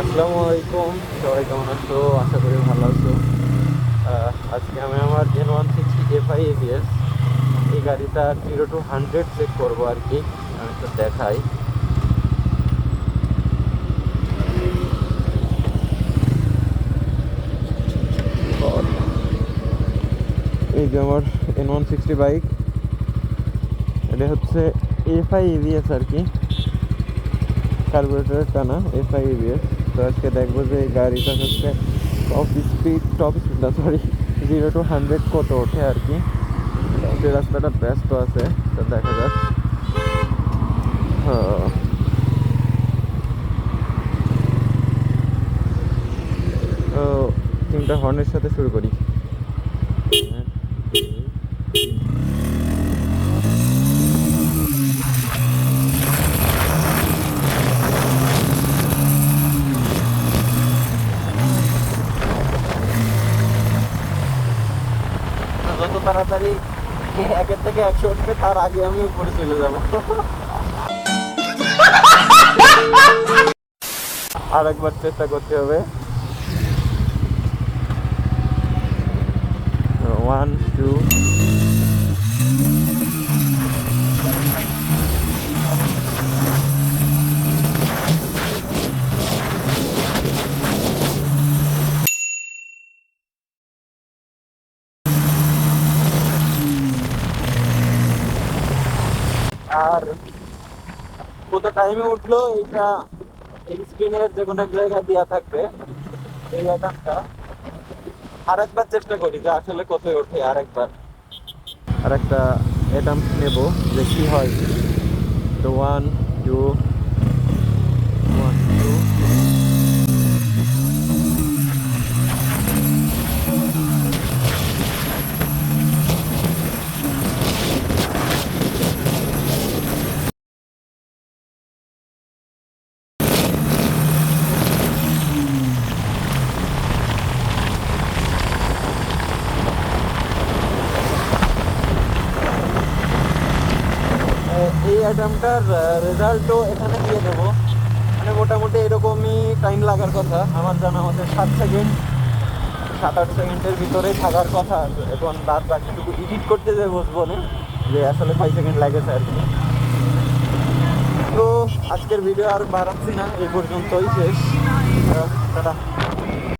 আসসালামু আলাইকুম, সবাই কেমন আছো? আশা করি ভালো আছো। আজকে আমি আমার N160 FI ABS এই গাড়িটা 0 to 100 চেক করবো আর কি। আমি তো দেখাই। এই যে আমার N160 বাইক, এটা হচ্ছে FI ABS আর কি, কার্বোরেটরের টানা FI ABS। তো আজকে দেখবো যে এই গাড়িটা হচ্ছে টপ স্পিড না, সরি, 0 to 100 কত ওঠে আর কি। যে রাস্তাটা ব্যস্ত আছে, তো দেখা যাক। হ্যাঁ, তো তিনটা হর্নের সাথে শুরু করি। যত তাড়াতাড়ি 1 থেকে 100 উঠবে তার আগে আমি উপরে চলে যাব। আর একবার চেষ্টা করতে হবে। 1 2। আর কত টাইমে উঠলো এটা এই স্ক্রিনের যে কোনো এক জায়গায় দেওয়া থাকবে এই অ্যাটামটা। আরেকবার চেষ্টা করি যে আসলে কত ওঠে। আরেকটা অ্যাটাম নেব যে কি হয়। তো 1 2 1 2। এই অ্যাটামটার রেজাল্টও এখানে দিয়ে দেবো। মানে মোটামুটি এরকমই টাইম লাগার কথা আমার জানা মতে, 7 সেকেন্ড 7-8 সেকেন্ডের ভিতরে থাকার কথা। এখন বাকিটুকু এডিট করতে যে বসবো না, যে আসলে 5 সেকেন্ড লাগেছে আর কি। তো আজকের ভিডিও আর বাড়াচ্ছি না, এই পর্যন্তই শেষ। টাটা।